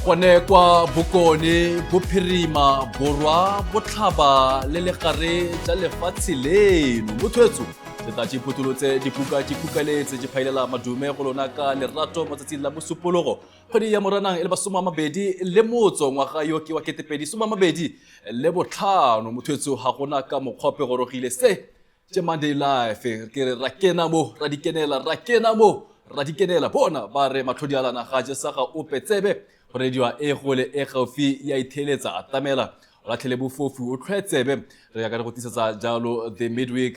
Gone kwa bokone bophirima borwa botlhaba le legare tsa lefatshe leno mothwetso tsa tshiputulotse dipukaletse di phailela madume go lona ka lerato matsatsing la bosupologo kgwedi ya moranang le basoma mabedi le motso ngwaga yo ke wa 2025 le botlhano mothwetso ha gona ka mokgwape gorogile se tse Monday Live ke re ra kena mo ra dikenela bona ba re matlhodialana ga je sa ga opetsebe rediwa e gole e gaufi ya itheletsa atamela la tlhele bofofu o tlhwetsebe re ya ka go tisetsa jalo the midweek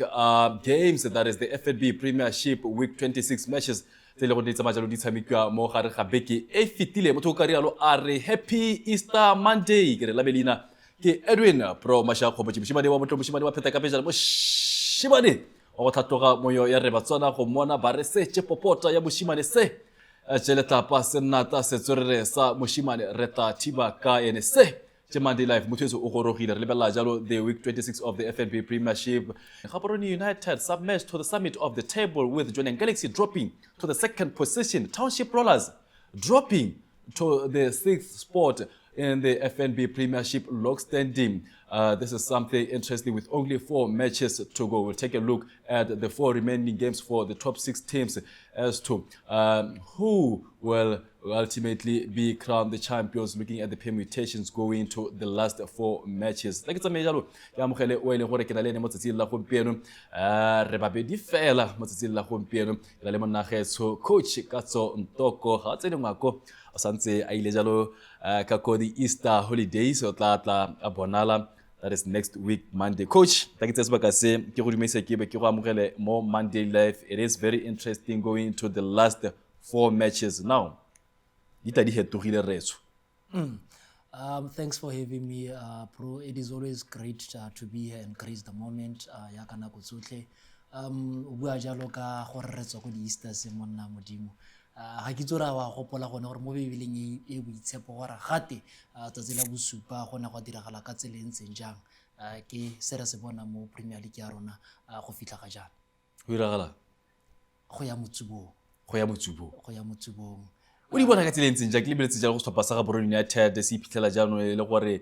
games, that is the FNB Premiership Week 26 matches tse le go ditsa majalo di tshamekwa mo gare ga beke e fitile motho ka rialo a re happy Easter Monday ke re la belina ke Edwin Pro Mashako moshimane wa motho moshimane wa pheta ka pejana moshimane o go thatoga moyo ya re batswana go mona ba re se popota ya moshimane se Jeleta pasenata se tsorere sa moshimane reta tiba ka ene se Monday Live mutwezo o gorogile re lebella jalo the week 26 of the FNB Premiership. Gaborone United submerged to the summit of the table with Joining Galaxy dropping to the second position. Township Rollers dropping to the 6th spot in the FNB Premiership log standing. This is something interesting with only 4 matches to go. We'll take a look at the 4 remaining games for the top 6 teams as to who will ultimately be crowned the champions, looking at the permutations going into the last 4 matches. Like it's a major ya mogele o ile gore ke na le ne motsatsing la gompieno re babedi fela motsatsing la gompieno la le monagetso coach Katso Ntoko ga tsene ngwako o santse a ile jalo ka ko the Easter holidays o tla a bonala. That is next week Monday. Coach, thank you sebaka se ke go dumisa ke be ke go amogele mo Monday Live. It is very interesting going into the last 4 matches now. Thanks for having me, Pro. It is always great to be here and grace the moment. Yakana kutsutle. Bua jalo ka go rretsa go di Easter se monna modimo. Ha ke tsora wa gopola gone gore mo bebeleng e boitshepo gore gate tsatsi la bosupa gona go diragala ka tseleng tsenjang ke se re se bona mo Premier League ya rona go fitla ga jana go diragala go ya motsubong o di bona ka tseleng tsenjang ke lebeletse jalo go stoppa sa Gaborone United se iphitlhela jano le gore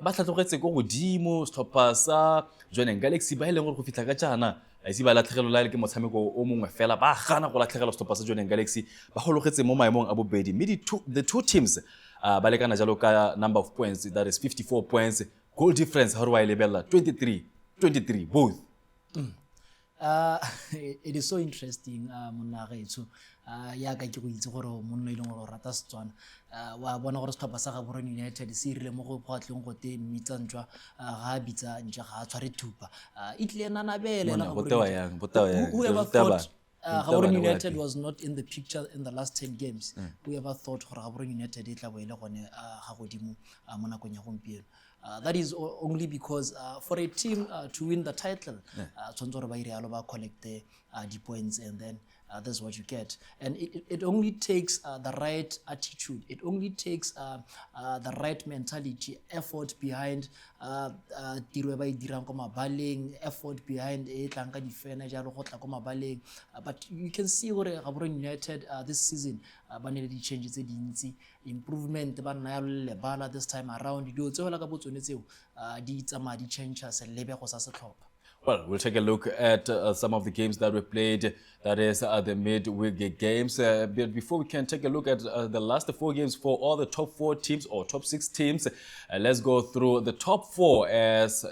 ba tlhatlogetse go godimo stoppa sa Joining Galaxy ba ile gore go fitla ka jana a ise ba latlhegelo la ile ke motshameko o mongwe fela ba gana go latlhegela stoppa sa Joining Galaxy ba gologetse mo maemong a bobedi the two teams ba lekana jalo ka number of points, that is 54 points. Goal difference ha re wa lebella 23 both. It is so interesting monna gaetso ya ka ke go itse gore monna ile go rata Setswana wa bona gore stoppa sa Gaborone United se rile mo go phatleng go te mmitsantswa ga bitsa ntsha ga tshware thupa itle nana bele na botawa Gaborone United was not in the picture in the last 10 games. Whoever thought gore Gaborone United e tla boele gone ga godimo mo nakong ya gompieno. That is only because for a team to win the title, collect the points, and then that's what you get. And it only takes the right attitude. It only takes the right mentality, effort behind effort behind but you can see what Gaborone United this season changes improvement this time around Well, we'll take a look at some of the games that we played. That is the midweek games. But before we can take a look at the last 4 games for all the top 4 teams or top 6 teams, let's go through the top 4 as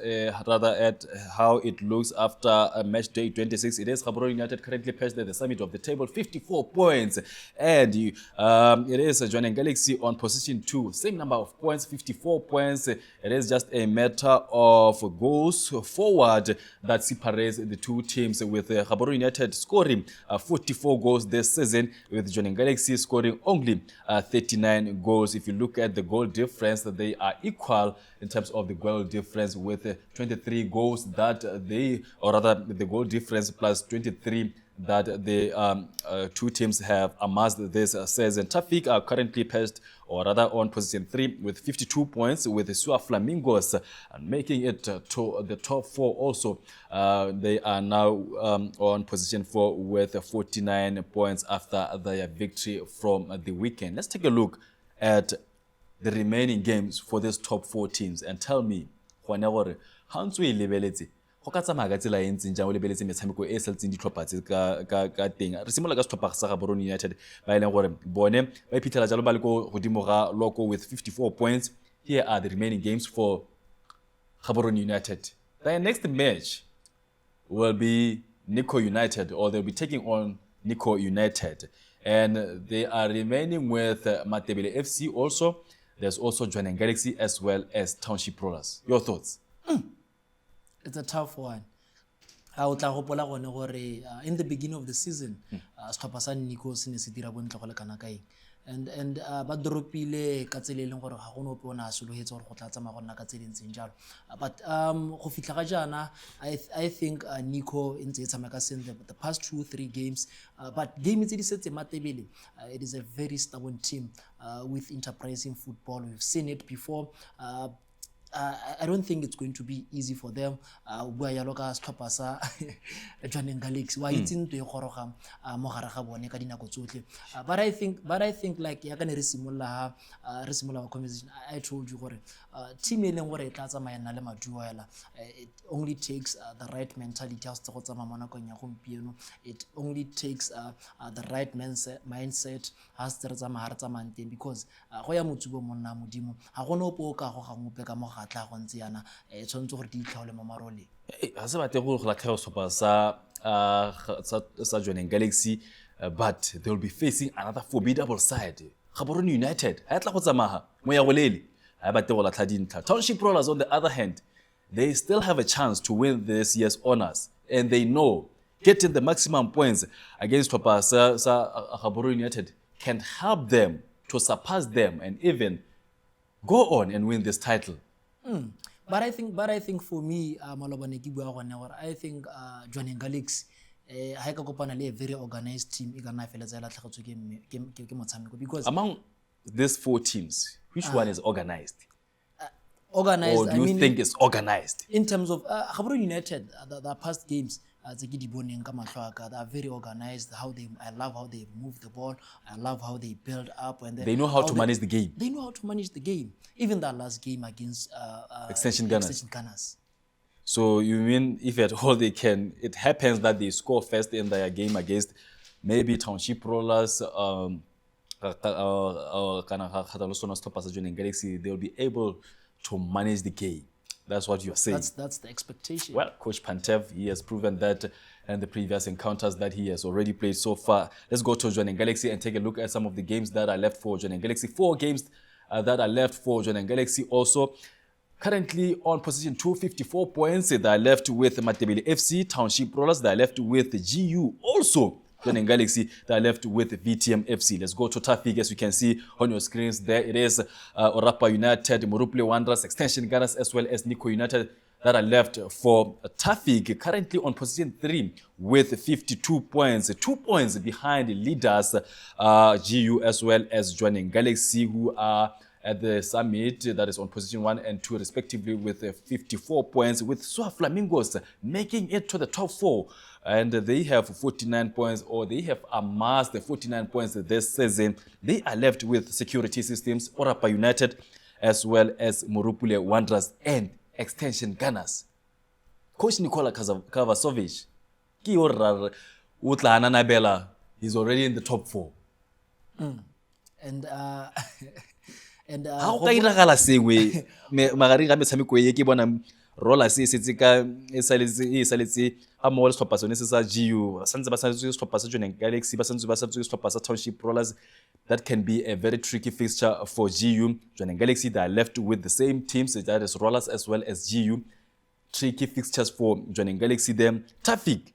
rather at how it looks after match day 26. It is Gaborone United currently perched at the summit of the table, 54 points. And it is Joining Galaxy on position 2, same number of points, 54 points. It is just a matter of goals forward. that separates the two teams, with Gaborone United scoring 44 goals this season, with Joining Galaxy scoring only 39 goals. If you look at the goal difference, they are equal in terms of the goal difference, with 23 goals that they, or rather the goal difference plus 23 that the two teams have amassed this season. Traffic are currently placed, or rather on position 3 with 52 points, with the Sua Flamingos making it to the top 4 also. They are now on position 4 with 49 points after their victory from the weekend. Let's take a look at the remaining games for these top 4 teams and tell me, go ka tsamaya ka tsela e ntseng jang o lebeletse metshameko e saletseng ditlhopha tse ka teng. Re simolola ka setlhopha sa Gaborone United ba e leng gore bone ba iphitlhela jalo ba le ko godimo ga loko with 54 points. Here are the remaining games for Gaborone United. Their next match will be Nico United, or they'll be taking on Nico United, and they are remaining with Matebele FC also. There's also Joining Galaxy as well as Township Rollers. Your thoughts? It's a tough one. In the beginning of the season, setlhopha sa Nico se ne se dira bontle go le kana kae, and ba dropile ka tsele leng gore ga go no pona sologetse gore go tla tsamaya go nna ka tsele ntseng jalo, but go fitla ga jana I think Nico ntse e tsamaya ka sentle the past 2-3 games, but game tse di setse Matebele, it is a very stubborn team with enterprising football. We've seen it before. I don't think it's going to be easy for them. Bua yalo ka setlhopha sa Joining Galaxy wa itse ntwe goroga mo gare ga bone ka dinako tsotlhe, but I think like ya kana re simolla conversation, I told you gore team e leng gore e tla tsamaya nna le maduela. It only takes the right mentality ya go tsamaya mo nakong ya gompieno. It only takes the right mindset has to tsamaya tsamang teng, because go ya motsubo monna modimo ga gona opo ka go gangwe ka mo tla go ntse yana tshwantse gore di itlhaole mo maroleng. Ga se batle go latlhega setlhopha sa Joining Galaxy, but they will be facing another formidable side. Gaborone United ha tla go tsamaya mo ya golele ha batle go latlha dintlha. Township Rollers on the other hand, they still have a chance to win this year's honors, and they know getting the maximum points against setlhopha sa Gaborone United can help them to surpass them and even go on and win this title. But I think for me, Malobane ki bua gone gore I think Joining Galaxy ha ka kopana le a very organized team e kana feletsa la tlhagetswe ke motshameko, because among these 4 teams, which one is organized? Organized, or do you think it's organized? In terms of Gaborone United, the past games, they are very organized. I love how they move the ball. I love how they build up, and they know how to manage the game. They know how to manage the game. Even that last game against Extension Gunners. So you mean if at all they can, it happens that they score first in their game against maybe Township Rollers, Joining Galaxy, they'll be able to manage the game. That's what you're saying. That's the expectation. Well, Coach Pantev, he has proven that in the previous encounters that he has already played so far. Let's go to Joining Galaxy and take a look at some of the games that are left for Joining Galaxy. 4 games that are left for Joining Galaxy also. Currently on position 254 points, they are left with Matebele FC, Township Rollers, they are left with GU also. Joining Galaxy, they are left with VTM FC. Let's go to Traffic. As you can see on your screens, there it is. Orapa United, Morupule Wanderers, Extension Gunners, as well as Nico United that are left for Traffic. Currently on position 3 with 52 points, 2 points behind leaders GU as well as Joining Galaxy, who are at the summit, that is on position 1 and 2 respectively, with 54 points, with Sua Flamingos making it to the top 4, and they have 49 points, or they have amassed the 49 points this season. They are left with Security Systems, Orapa United, as well as Morupule Wanderers and Extension Gunners. Coach Nikola Kavasovic, he's already in the top 4. And how ka iragala sengwe magareng ga metshameko e ke bona Rollers se setse ka e saletse a mo le setlhopha sone se sa GU santse ba santse setlhopha sa Joining Galaxy ba santse setlhopha sa Township Rollers. That can be a very tricky fixture for GU. Joining Galaxy, they are left with the same teams, that is Rollers as well as GU. tricky fixtures for joining Galaxy them. Tafik,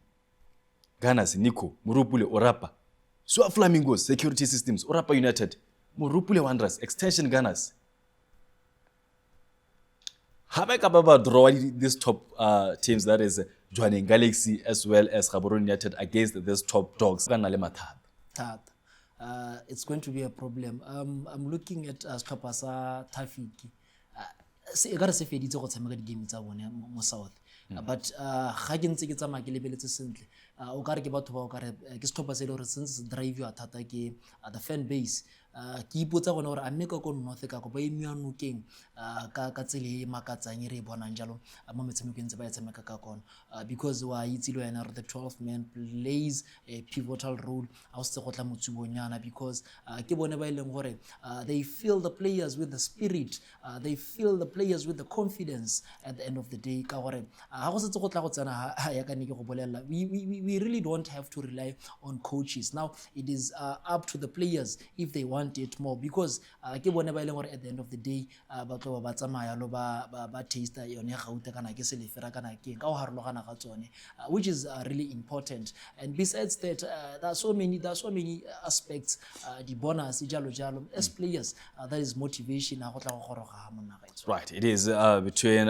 Ganas, Nico, Murupule, Orapa. Sua Flamingos, Security Systems, Orapa United, Murupule Wanderers, Extension Ganas. How about draw these top teams, that is joining Galaxy as well as Gaborone United against these top dogs? It's going to be a problem. I'm looking at Skapasa Tafiki. I got to say, it's got some good games mo South. But ga ke ntse ke tsamaya ke lebeletse sentle o ka re ke batho ba o ka re ke stopper se le gore since drive ya thata ke the fan base ke ipotsa gone gore a mme ka go north ka go ba imya nokeng ka tsele e makatsang re bonang jalo mo metshamekong tse ba tshameka ka kona because wa itse le yena the 12th man plays a pivotal role a o se go tla motsubonyana because ke bone ba ileng gore they fill the players with the spirit, they fill the players with the confidence at the end of the day ka gore we really don't have to rely on coaches. Now it is up to the players if they want it more because at the end of the day which is really important. And besides that, there are so many aspects the bonus as players that is motivation. Right, it is between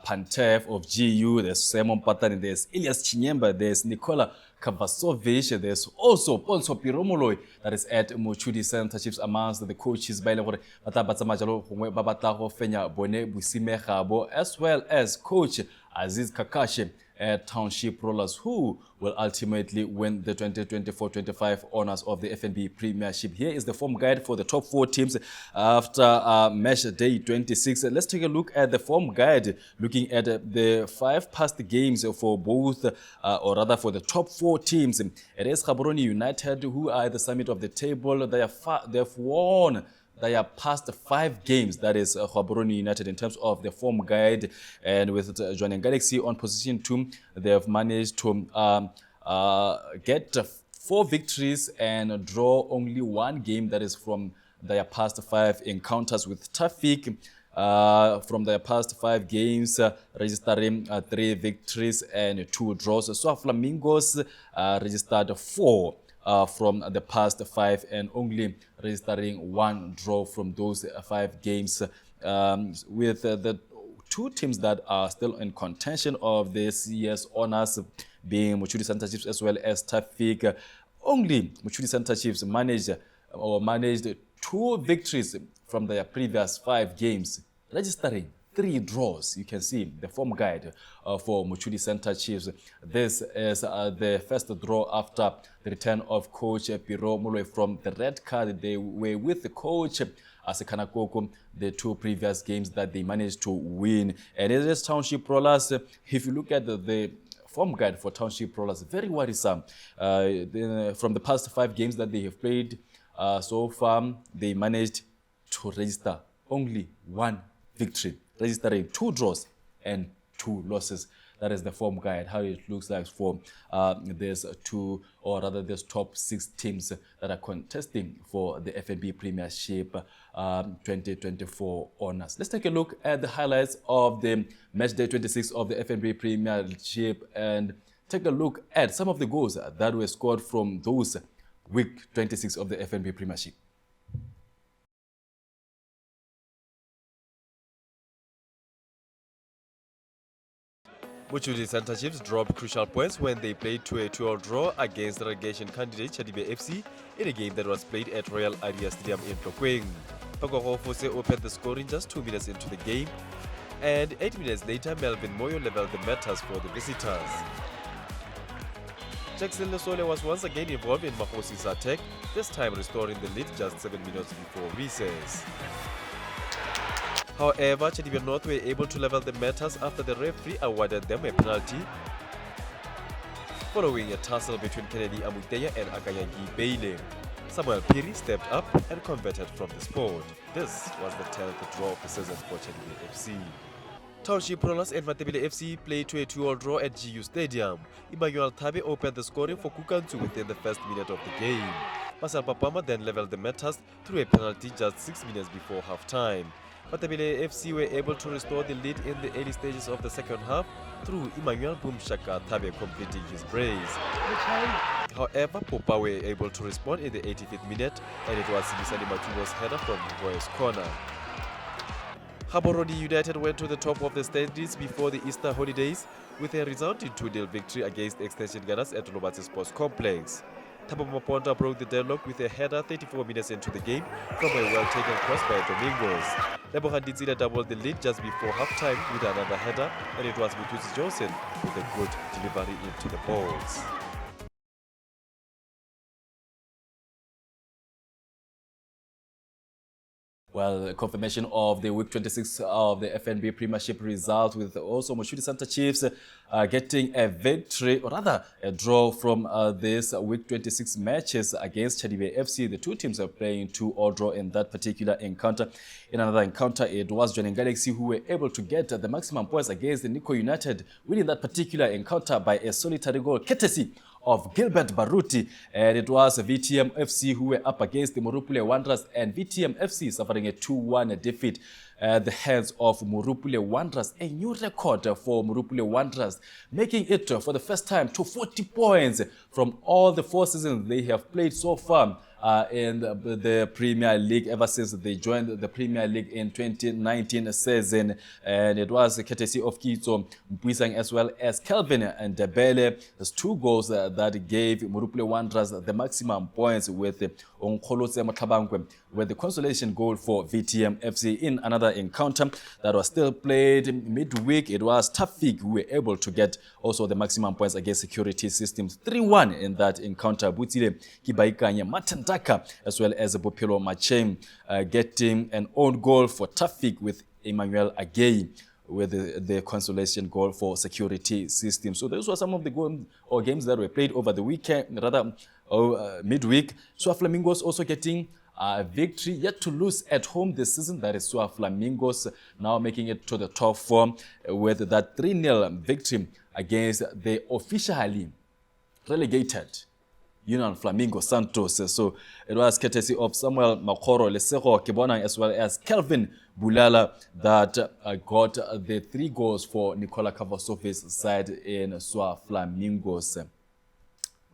Pantev of GU, there's Simon Patani, there's Elias Chinyemba, there's Nikola Kavasovic, there's also Ponso Piromoloi that is at Mochudi Center Chiefs amongst the coaches by Level Batabatamajalo, Babataho Fenya, Bone Busime Habo, as well as Coach Aziz Kakashi at Township Rollers, who will ultimately win the 2024-25 honors of the FNB Premiership. Here is the form guide for the top 4 teams after match day 26. Let's take a look at the form guide, looking at the 5 past games for both, or rather for the top 4 teams. It is Gaborone United, who are at the summit of the table. They've won their past 5 games, that is Gaborone United, in terms of the form guide. And with joining Galaxy on position 2, they have managed to get 4 victories and draw only 1 game, that is from their past 5 encounters with Tafik. From their past 5 games, registering 3 victories and 2 draws. So Flamingos registered 4 from the past 5 and only registering 1 draw from those 5 games, with the 2 teams that are still in contention of this year's honors being Mochudi Center Chiefs as well as Tafik. Only Mochudi Center Chiefs managed 2 victories from their previous 5 games, registering 3 draws. You can see the form guide for Mochudi Center Chiefs. This is the first draw after the return of Coach Piro Moloi from the red card. They were with the coach Asekana Koko the 2 previous games that they managed to win. And it is Township Rollers. If you look at the form guide for Township Rollers, very worrisome. From the past 5 games that they have played so far, they managed to register only 1 victory, registering 2 draws and 2 losses. That is the form guide, how it looks like for there's 2, or rather there's top 6 teams that are contesting for the FNB Premiership 2024 honors. Let's take a look at the highlights of the match day 26 of the FNB Premiership and take a look at some of the goals that were scored from those week 26 of the FNB Premiership. Mochudi Center Chiefs dropped crucial points when they played to a 2-2 draw against relegation candidate Chadibe FC in a game that was played at Royal Area Stadium in Plokweng. Pagogo Fose opened the scoring just 2 minutes into the game, and 8 minutes later Melvin Moyo leveled the matters for the visitors. Jackson Lesole was once again involved in Mahosi's attack, this time restoring the lead just 7 minutes before recess. However, Chadibe North were able to level the matters after the referee awarded them a penalty following a tussle between Kennedy Amutenya and Akayangi Bailey. Samuel Piri stepped up and converted from the spot. This was the 10th draw of the season for Chadibe FC. Township Rollers and Matebile FC played to a 2-2 draw at GU Stadium. Emmanuel Tabe opened the scoring for Kukantu within the first minute of the game. Marcel Papama then leveled the matters through a penalty just 6 minutes before half-time. Matabele FC were able to restore the lead in the early stages of the second half through Emmanuel Boomshaka Tabe completing his brace. However, Popa were able to respond in the 85th minute, and it was Simisani Matulo's header from Boy's corner. Gaborone United went to the top of the standings before the Easter holidays with a resounding 2-0 victory against Extension Gunners at Lobatse Sports Complex. Thabo Maponda broke the deadlock with a header 34 minutes into the game from a well-taken cross by Domingos. Lebogang Ditsila doubled the lead just before half-time with another header, and it was Muthusi Johnson with a good delivery into the balls. Well, confirmation of the week 26 of the FNB Premiership result, with also Moshudi Santa Chiefs getting a victory, or rather a draw from this week 26 matches against Chadibe FC. The two teams are playing 2-2 draw in that particular encounter. In another encounter, it was Joining Galaxy who were able to get the maximum points against the Nico United, winning that particular encounter by a solitary goal, courtesy of Gilbert Baruti, and it was VTM FC who were up against the Morupule Wanderers, and VTM FC suffering a 2-1 defeat at the hands of Morupule Wanderers. A new record for Morupule Wanderers, making it for the first time to 40 points from all the 4 seasons they have played so far in the Premier League ever since they joined the Premier League in 2019 season. And it was courtesy of Kitso Mpuisang as well as Kelvin and Debele. There's 2 goals that gave Morupule Wanderers the maximum points, with Onkolose Motlhabangwe with the consolation goal for VTM FC. In another encounter that was still played midweek, it was Tafik who were able to get also the maximum points against Security Systems. 3-1 in that encounter. Butile Kibaikanya Matandaka as well as Bopelo Machem getting an own goal for Tafik, with Emmanuel Agei with the consolation goal for Security Systems. So those were some of the games that were played over the weekend, rather midweek. Swa Flamingos also getting a victory, yet to lose at home this season. That is Swa Flamingos now making it to the top 4 with that 3-0 victory against the officially relegated Union Flamingo Santos. So it was courtesy of Samuel Makoro Lesego Kibonang as well as Kelvin Bulala that got the 3 goals for Nicola Kavasovi's side in Swa Flamingos.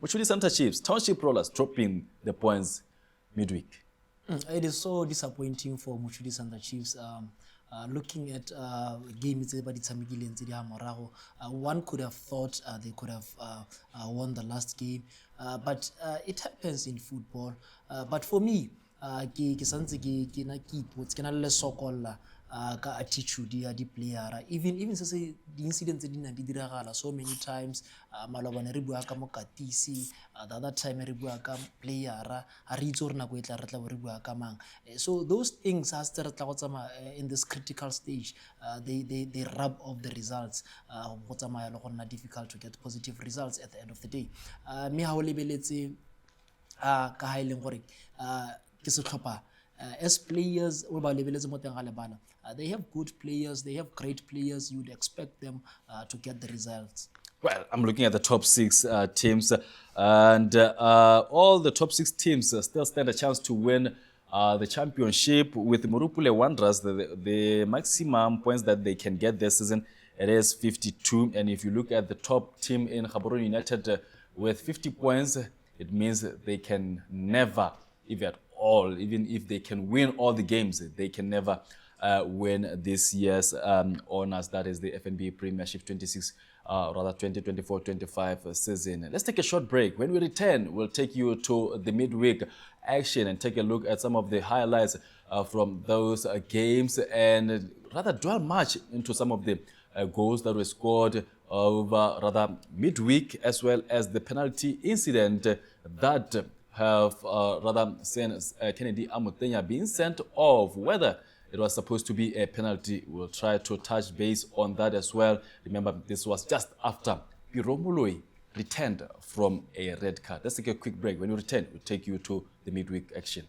Moshudi Santa Chiefs, Township Rollers dropping the points midweek. It is so disappointing for Moshudi Santa Chiefs. Looking at games, one could have thought they could have won the last game, but it happens in football. But for me, ka attitude ya di player, even se di incidents di na di diragala so many times. Malobane re bua ka mokatisi, the other time re bua ka player a re itse re na go etla re tla re bua ka mang. So those things as re tla go tsama in this critical stage, they rub off the results, go tsamaya le go nna difficult to get positive results at the end of the day. Me ha o lebeletse ka ha ile gore ke se tlhopa as players, they have good players, they have great players. You would expect them to get the results. Well, I'm looking at the top 6 teams, and all the top 6 teams still stand a chance to win the championship. With Morupule Wanderers, the maximum points that they can get this season, it is 52. And if you look at the top team in Gaborone United with 50 points, it means they can never, even if they can win all the games, they can never win this year's honors, that is the FNB Premiership 2024-25 season. Let's take a short break. When we return, we'll take you to the midweek action and take a look at some of the highlights from those games, and rather dwell much into some of the goals that were scored over midweek, as well as the penalty incident that have seen Kennedy Amutenya being sent off. Whether it was supposed to be a penalty, we'll try to touch base on that as well. Remember, this was just after Piromuloi returned from a red card. Let's take a quick break. When we return, we'll take you to the midweek action.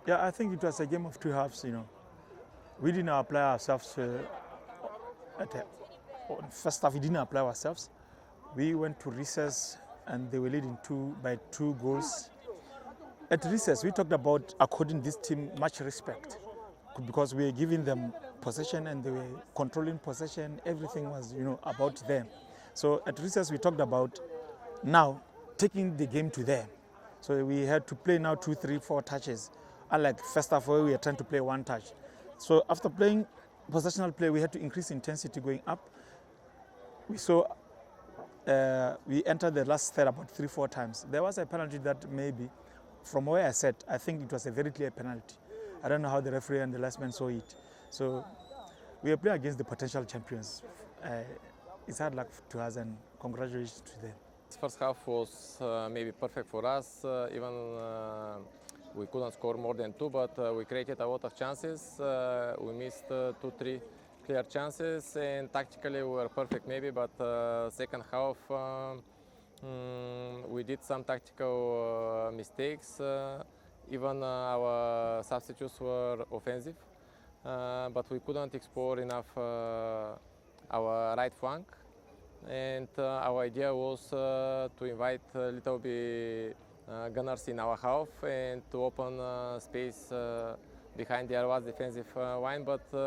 Yeah, I think it was a game of two halves, We didn't apply ourselves first half, we didn't apply ourselves. We went to recess and they were leading by 2 goals. At recess, we talked about according this team much respect because we were giving them possession and they were controlling possession. Everything was, about them. So at recess, we talked about now taking the game to them. So we had to play now 2, 3, 4 touches. Unlike first half where we were trying to play 1 touch. So after playing possessional play, we had to increase intensity going up. We saw we entered the last third about 3, 4 times. There was a penalty that maybe, from where I sat, I think it was a very clear penalty. I don't know how the referee and the last man saw it. So we are playing against the potential champions. It's hard luck to us and congratulations to them. First half was maybe perfect for us. Even we couldn't score more than 2, but we created a lot of chances. We missed 2, 3 clear chances, and tactically we were perfect maybe, but second half we did some tactical mistakes. Even our substitutes were offensive, but we couldn't explore enough our right flank. And our idea was to invite a little bit gunners in our half and to open space behind the Arwas defensive line, but we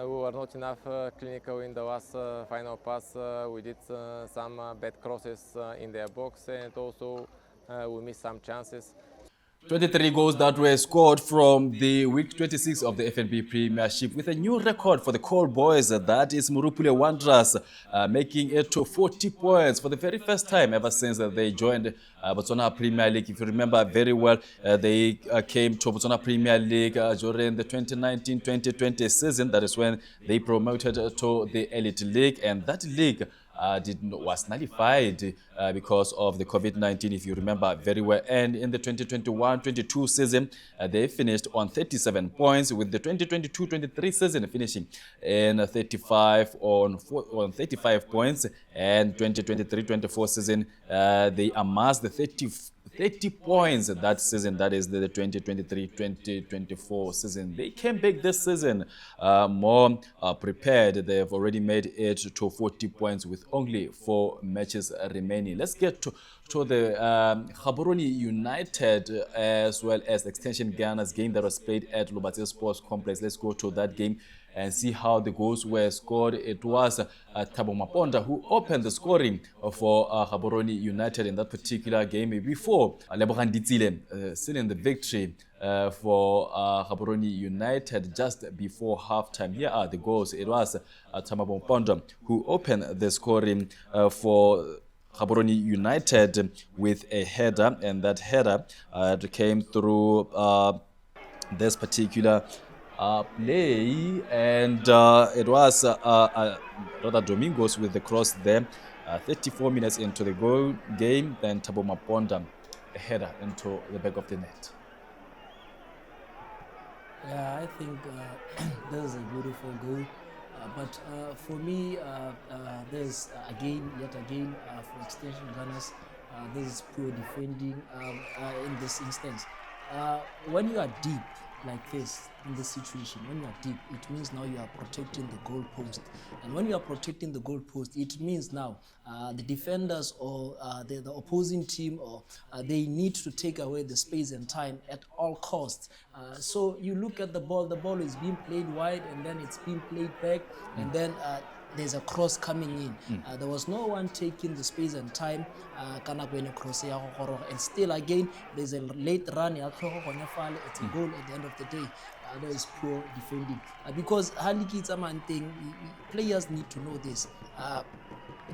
were not enough clinical in the last final pass. We did some bad crosses in their box, and also we missed some chances. 23 goals that were scored from the week 26 of the FNB Premiership with a new record for the Call Boys. That is Murupule Wanderers making it to 40 points for the very first time ever since they joined Botswana Premier League. If you remember very well, they came to Botswana Premier League during the 2019-2020 season. That is when they promoted to the Elite League, and that league was nullified because of the COVID-19, if you remember very well. And in the 2021-22 season, they finished on 37 points, with the 2022-23 season finishing in 35 35 points, and 2023-24 season they amassed the 30 points that season. That is the 2023-2024 season. They came back this season more prepared. They have already made it to 40 points with only 4 matches remaining. Let's get to the Gaborone United as well as the Extension Gunners game that was played at Lubatse Sports Complex. Let's go to that game and see how the goals were scored. It was Thabo Maponda who opened the scoring for Gaborone United in that particular game before Lebogang Ditsile sealing the victory for Gaborone United just before halftime. Here are the goals. It was Thabo Maponda who opened the scoring for Gaborone United with a header, and that header came through this particular play, and it was rather Domingos with the cross there. 34 minutes into the game, then Thabo Maponda a header into the back of the net. Yeah, I think this is a beautiful goal. But for me, there's yet again, for Extension Gunners, this is poor defending in this instance. When you are deep like this, in this situation, when you are deep, it means now you are protecting the goal post. And when you are protecting the goal post, it means now the defenders or the opposing team, or they need to take away the space and time at all costs. So you look at the ball is being played wide, and then it's being played back, and then there's a cross coming in. There was no one taking the space and time, and still again there's a late run, it's a goal at the end of the day. That is poor defending, because players need to know this.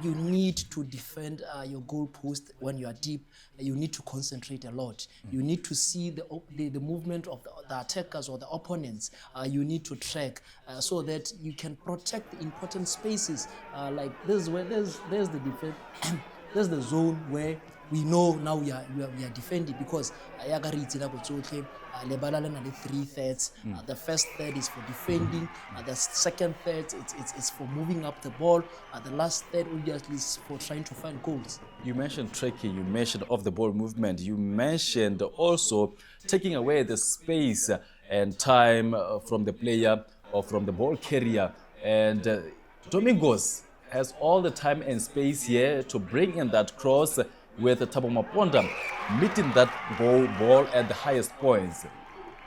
You need to defend your goal post when you are deep. You need to concentrate a lot. You need to see the movement of the attackers or the opponents. You need to track so that you can protect the important spaces. Like this, where there's the defense. There's the zone where we know now we are defending because yaka re itse nako tsotlhe lebala le na le 3 thirds. The first third is for defending, the second third it's for moving up the ball, the last third obviously is for trying to find goals. You mentioned tracking, you mentioned off the ball movement, you mentioned also taking away the space and time from the player or from the ball carrier, and Domingos has all the time and space here to bring in that cross with Thabo Maponda meeting that ball at the highest points.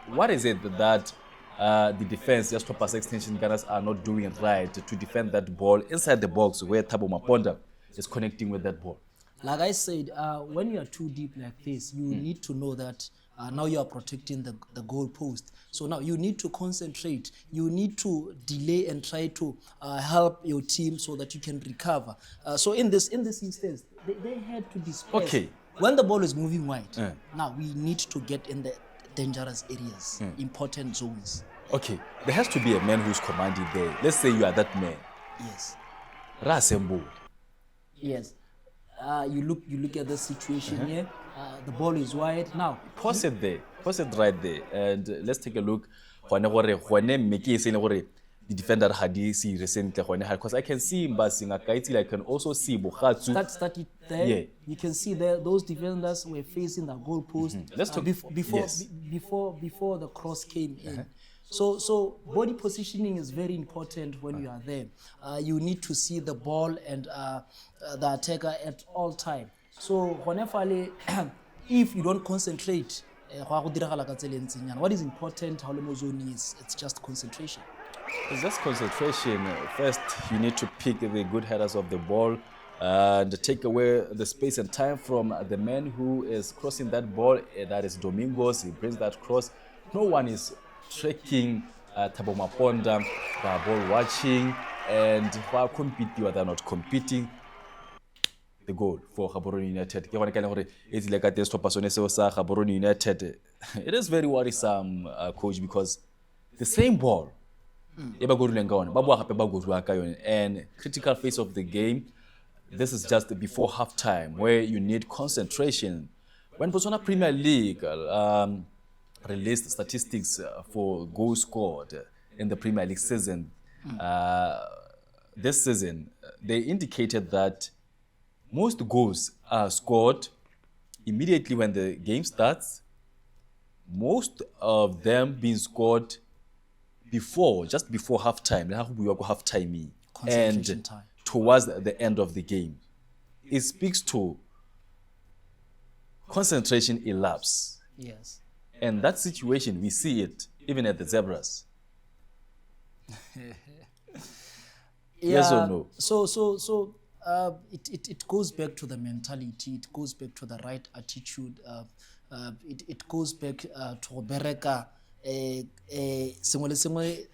What is it that the defense, just top extension gunners, are not doing right to defend that ball inside the box where Thabo Maponda is connecting with that ball? Like I said, when you are too deep like this, you need to know that now you are protecting the goal post. So now you need to concentrate. You need to delay and try to help your team so that you can recover. So in this instance, they had to disperse. Okay. When the ball is moving wide, now we need to get in the dangerous areas, important zones. Okay, there has to be a man who's commanding there. Let's say you are that man. Yes. Rasembo. Yes. You look at the situation here. The ball is wide now. Pause it there. Pause it right there. And let's take a look. The defender had recently because I can see Mbasing Akaiti, I can also see Bokhatsu. Start it there. Yeah. You can see there those defenders were facing the goal post Let's talk before the cross came in. So body positioning is very important when you are there. You need to see the ball and the attacker at all time. So whenever if you don't concentrate, what is important is it's just concentration. It's just concentration. First, you need to pick the good headers of the ball and take away the space and time from the man who is crossing that ball. That is Domingos. He brings that cross. No one is tracking Thabo Maponda, ball watching, and while competing or they're not competing. The goal for Gaborone United. United. It is very worrisome, coach, because the same ball. And critical phase of the game, this is just before halftime where you need concentration. When Botswana Premier League released statistics for goals scored in the Premier League season, this season, they indicated that most goals are scored immediately when the game starts, most of them being scored just before halftime, and time. Towards the end of the game. It speaks to concentration elapse. Yes. And that situation, we see it even at the Zebras. Yes or no? So it goes back to the mentality. It goes back to the right attitude. It goes back to Bereka. Sengwe le sengwe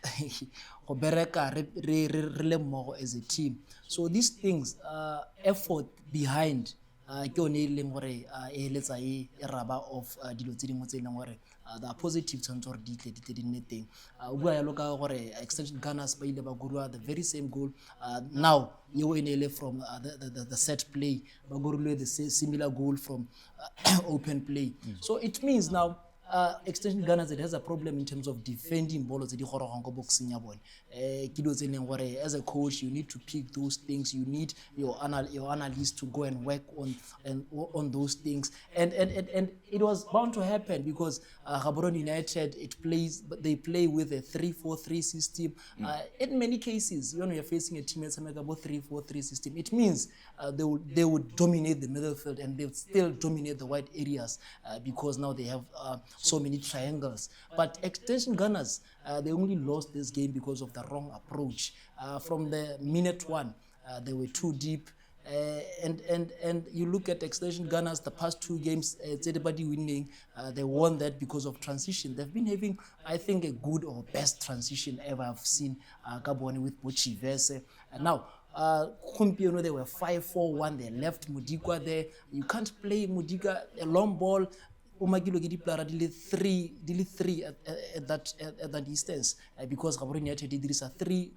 go bereka re le mmogo as a team. So these things, effort behind ke one e leng gore e letsa e raba of dilo tse dingwe tse leng gore the positive tshwanetse gore di tle di nne teng. O bua yalo ka gore extension gunners ba ile ba gorwa the very same goal. Now you in from the set play ba gorilwe the similar goal from open play. So it means now extension gunners, it has a problem in terms of defending balls tse di gorogang go boxing ya bone. Ke dilo tse leng gore as a coach you need to pick those things. You need your analysts to go and work on those things, and it was bound to happen because Gaborone United they play with a 3-4-3 system. In many cases when you're facing a team that's like about 3-4-3 system, it means they would dominate the middle field and they would still dominate the wide areas because now they have so many triangles. But extension gunners, they only lost this game because of the wrong approach. From the minute one, they were too deep. And you look at extension gunners, the past 2 games, it's everybody winning. They won that because of transition. They've been having, I think, a good or best transition ever I've seen Gabon with Bochivese. And now, they were 5-4-1. They left Mudikwa there. You can't play Mudika a long ball. makilwe ke di-player di le three at that distance because Gaborone United e dirisa 3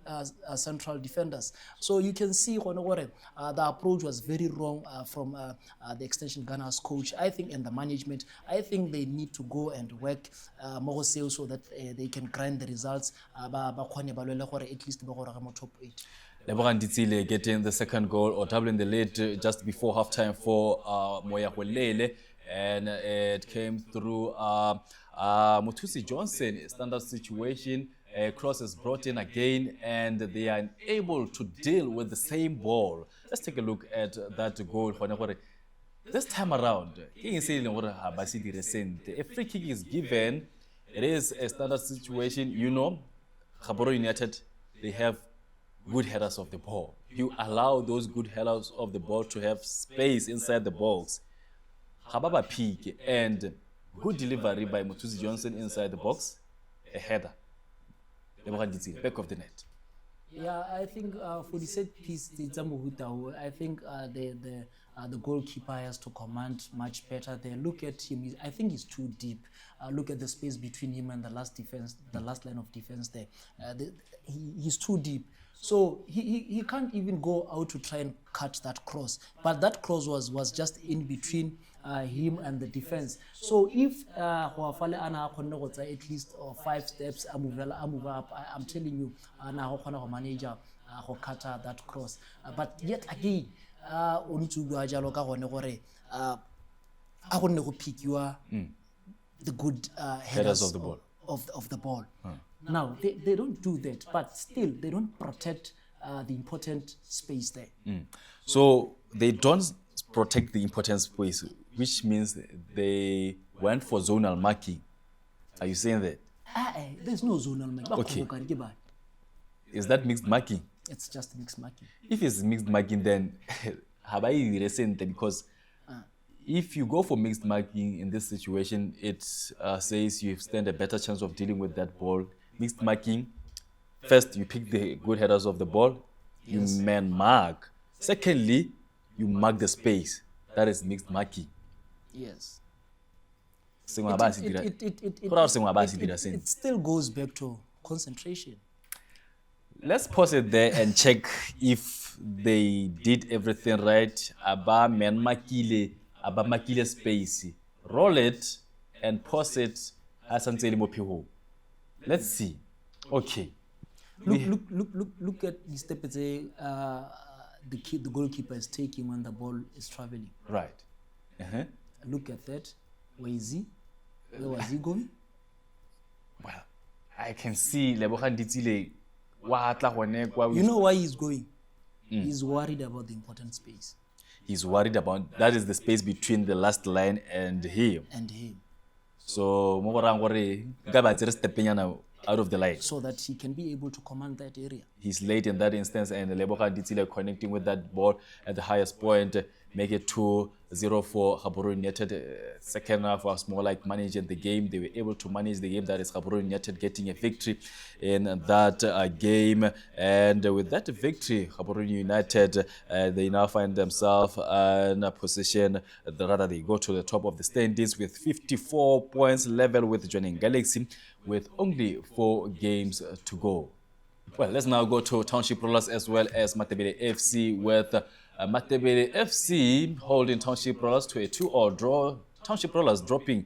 central defenders. So you can see the approach was very wrong from the extension Ghana's coach, I think, and the management. I think they need to go and work more so that they can grind the results ba kgone ba lwele gore at least ba gore ga mo top 8. Lebogang Ditsile getting the second goal or doubling the lead just before halftime for Moya Holele, and it came through Muthusi Johnson. Standard situation, cross is brought in again, and they are unable to deal with the same ball. Let's take a look at that goal. This time around, a free kick is given. It is a standard situation. You know, Gaborone United, they have good headers of the ball. You allow those good headers of the ball to have space inside the box. Hababa peak and good delivery by Muthusi Johnson inside the box, a header. Back of the net. Yeah, I think for the set piece, I think the goalkeeper has to command much better there. Look at him; I think he's too deep. Look at the space between him and the last line of defense there. He's too deep. So he can't even go out to try and cut that cross. But that cross was just in between him and the defense. So if Hoafale ana at least 5 steps, move up, I'm telling you, na manager cut that cross. But yet again, pick you the good headers of the ball. Of the ball. Now, they don't do that, but still, they don't protect the important space there. So they don't protect the important space, which means they went for zonal marking. Are you saying that? There's no zonal marking. Okay. Is that mixed marking? It's just mixed marking. If it's mixed marking, then because if you go for mixed marking in this situation, it says you stand a better chance of dealing with that ball. Mixed marking, first you pick the good headers of the ball, you man mark. Secondly, you mark the space. That is mixed marking. Yes. It still goes back to concentration. Let's pause it there and check if they did everything right. Aba man makile, aba makile space. Roll it and pause it. Let's see. Okay. Look at the step the goalkeeper is taking when the ball is traveling. Right. Look at that. Where is he? Where was he going? Well, I can see Lebogang Ditsile. You know why he's going? He's worried about the important space. He's worried about that is the space between the last line and him. So stepping out of the line. So that he can be able to command that area. He's late in that instance, and Lebogang Ditsile connecting with that ball at the highest point, make it 2-0 for Gaborone United. Second half was more like managing the game. They were able to manage the game. That is Gaborone United getting a victory in that game. And with that victory, Gaborone United, they now find themselves in a position, rather they go to the top of the standings with 54 points, level with joining Galaxy with only 4 games to go. Well, let's now go to Township Rollers as well as Matabele FC with Matabele FC holding Township Rollers to a 2-2 draw. Township Rollers dropping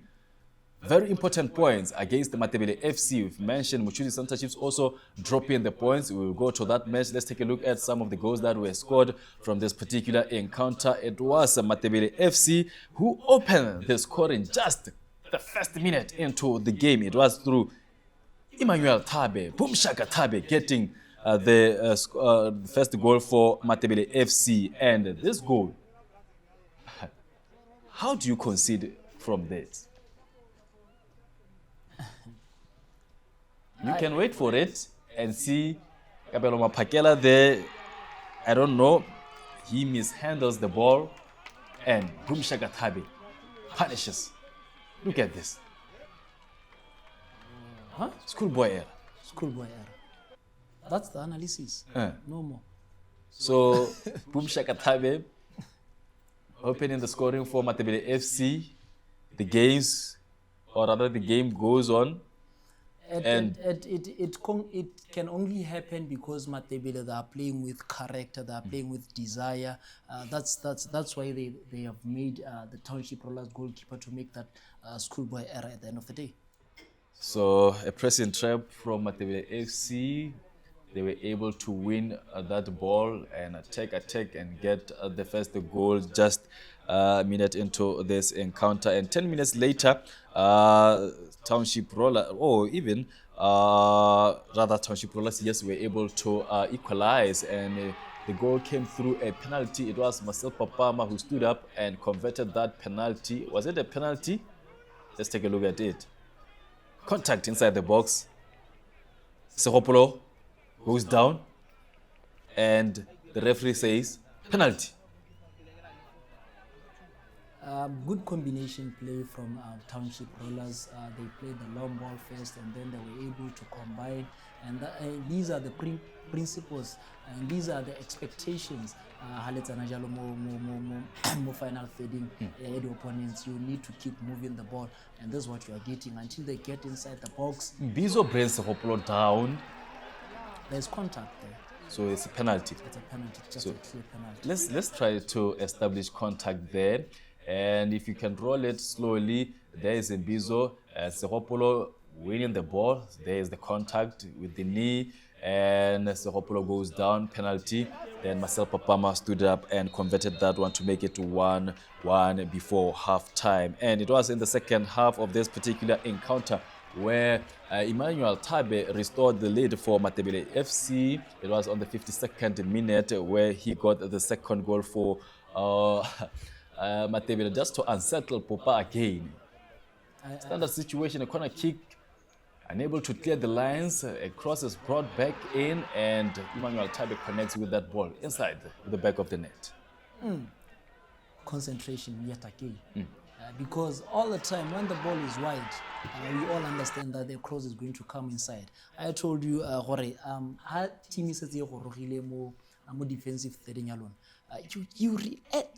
very important points against the Matabele FC. We've mentioned Muchuzi Center Chiefs also dropping the points. We will go to that match. Let's take a look at some of the goals that were scored from this particular encounter. It was Matabele FC who opened the scoring just the first minute into the game. It was through Emmanuel Tabe, Boomshaka Tabe getting the first goal for Matabele FC. And this goal, how do you concede from this? You can wait for it and see Kabelo Mapakela there. I don't know. He mishandles the ball and Boomshaka Tabe punishes. Look at this. Huh? Schoolboy error. Schoolboy error. That's the analysis. No more. So, Boomshaka Tabe opening the scoring for Matabele FC. the games, or rather the game goes on. It can only happen because Matebele, they are playing with character, they are playing with desire. That's why they have made the Township Rollers goalkeeper to make that schoolboy error at the end of the day. So a pressing trap from Matebele FC. They were able to win that ball and attack and get the first goal just a minute into this encounter. And 10 minutes later, Township Rollers, or even rather Township Rollers, yes, were able to equalize, and the goal came through a penalty. It was Marcel Papama who stood up and converted that penalty. Was it a penalty? Let's take a look at it. Contact inside the box. Sekgopolo goes down, and the referee says penalty. Good combination play from Township Rollers. They played the long ball first, and then they were able to combine. And these are the principles, and these are the expectations. More final feeding the opponents. You need to keep moving the ball, and that's what you are getting until they get inside the box. Bizo brings Sekgopolo down. There's contact there. So it's a penalty. It's a penalty, just a clear penalty. Let's try to establish contact there. And if you can roll it slowly, there is a Bizo. Sekgopolo winning the ball. There is the contact with the knee. And Sekgopolo goes down, penalty. Then Marcel Papama stood up and converted that one to make it 1-1 before half time. And it was in the second half of this particular encounter where Emmanuel Tabe restored the lead for Matebele FC. It was on the 52nd minute where he got the second goal for Matebele, just to unsettle Popa again. Standard situation, a corner kick, unable to clear the lines, a cross is brought back in, and Emmanuel Tabe connects with that ball inside the back of the net. Concentration yet again. Because all the time when the ball is wide, we all understand that the cross is going to come inside. I told you, ha team is mo defensive third alone. You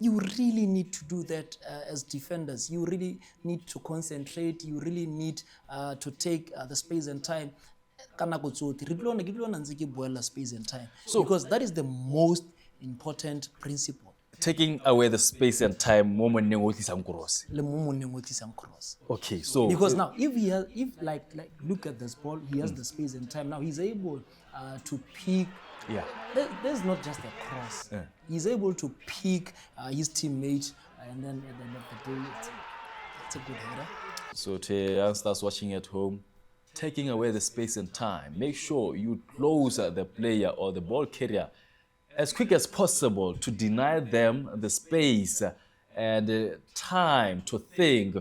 really need to do that as defenders. You really need to concentrate. You really need to take the space and time. Space and time. So, because that is the most important principle. Taking away the space and time, okay, so because now if look at this ball, he has the space and time. Now he's able to pick. Yeah, there's not just a cross. He's able to pick his teammate, and then at the end of the day, it's a good header. So to youngsters watching at home, taking away the space and time, make sure you close the player or the ball carrier as quick as possible to deny them the space and time to think.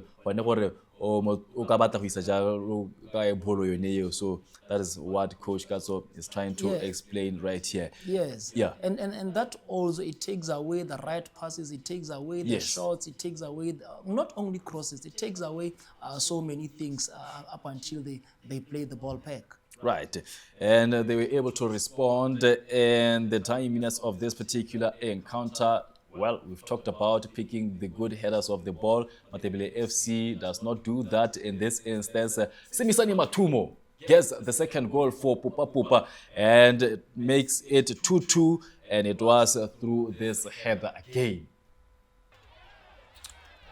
So that is what Coach Katso is trying to explain right here. Yes. Yeah. And that also, it takes away the right passes, it takes away the shots, it takes away not only crosses, it takes away so many things up until they play the ball back. Right, and they were able to respond in the 10 minutes of this particular encounter. Well, we've talked about picking the good headers of the ball. Matebele FC does not do that in this instance. Simisani Matumo gets the second goal for Pupa and it makes it 2-2, and it was through this header again.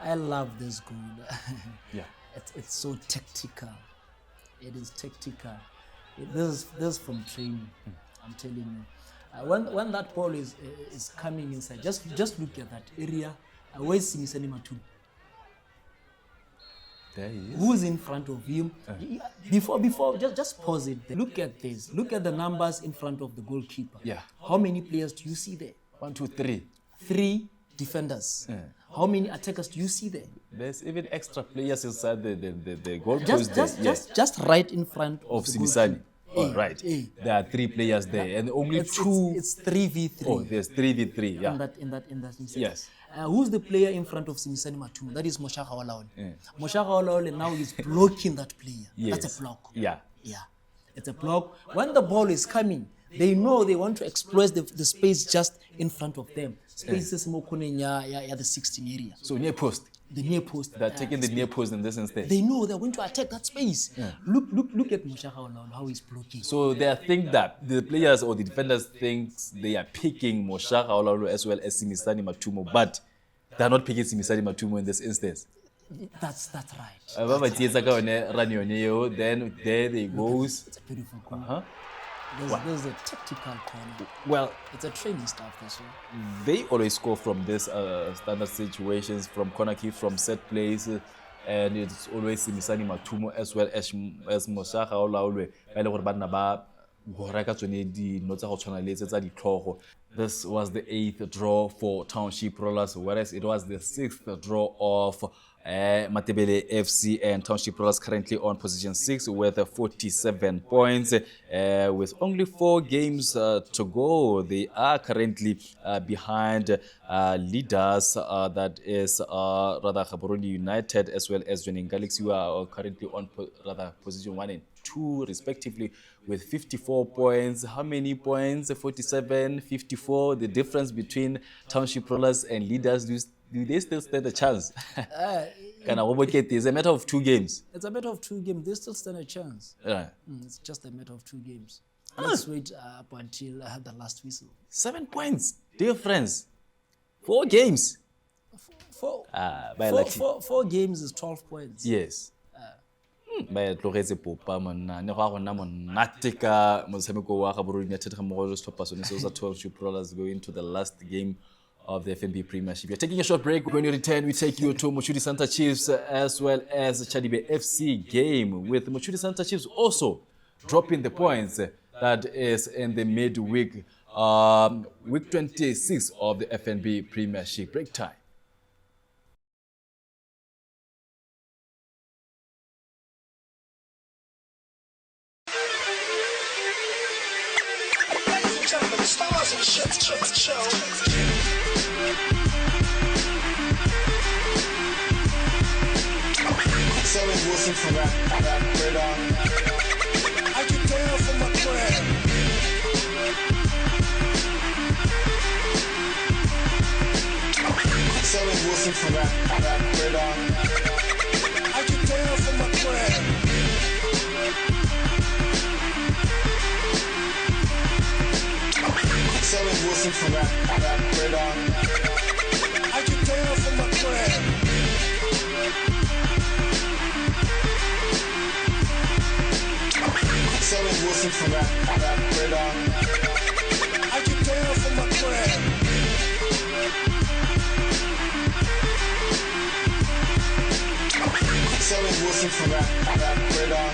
I love this goal. Yeah, it's so tactical. It is tactical. This is from training. I'm telling you. When that ball is coming inside, just look at that area. Where's Simisani Matumo? There he is. Who's in front of him? Before, just pause it there. Look at this. Look at the numbers in front of the goalkeeper. Yeah. How many players do you see there? 1, 2, 3. 3 defenders. How many attackers do you see there? There's even extra players inside the goal post. Just right in front of Simisani. Oh, right. There are 3 players there, and only 2. It's 3v3. Oh, there's 3v3. Yeah. In that instance. Yes. Who's the player in front of Simisani Matumo? That is Moshaka Olaole. Moshaka Olaole now is blocking that player. Yes. That's a block. Yeah. Yeah. It's a block. When the ball is coming, they know they want to exploit the space just in front of them. Space is more the 16 area. So near post. the near post. They're taking the near post in this instance. They know they're going to attack that space. Look at Moshaga Olaolo, how he's blocking. So they think that the players or the defenders think they are picking Moshaga Olaolo as well as Simisani Matumo, but they're not picking Simisani Matumo in this instance. That's right. Then there they goes. It's a beautiful goal. There's a tactical corner. Well, It's a training staff as well. they always score from this standard situations, from corner kick, from set plays, and it's always Simisani Matumo as well as Moshaga Olaolo. This was the 8th draw for Township Rollers, whereas it was the 6th draw of Matebele FC, and Township Rollers currently on position 6 with 47 points. With only 4 games to go, they are currently behind leaders, that is rather Gaborone United as well as Joining Galaxy, who are currently on position 1 and 2 respectively with 54 points. How many points? 47, 54. The difference between Township Rollers and leaders, do they still stand a chance? It's a matter of 2 games. It's a matter of 2 games. They still stand a chance. It's just a matter of 2 games. Let's wait up until the last whistle. 7 points difference. 4 games. Four games is 12 points. Yes. Ba tlogetse popa monna ne go a gona monate ka motshameko wa Gaborone United ga mo go stoppa sone se sa Township Rollers going into the last game of the FNB Premiership. We're taking a short break. When we return, we take you to Mochudi Santa Chiefs as well as Chadibe FC game, with Mochudi Santa Chiefs also dropping the points. That is in the midweek, week 26 of the FNB Premiership. Break time. Stars and show. Selling Wilson from rap radar. I get down for my friend. Selling Wilson from rap radar. I get down for my friend. Selling Wilson from rap radar. I get down for my friend. Selling Wilson from rap radar. I get down for my friend. Selling Wilson from rap radar.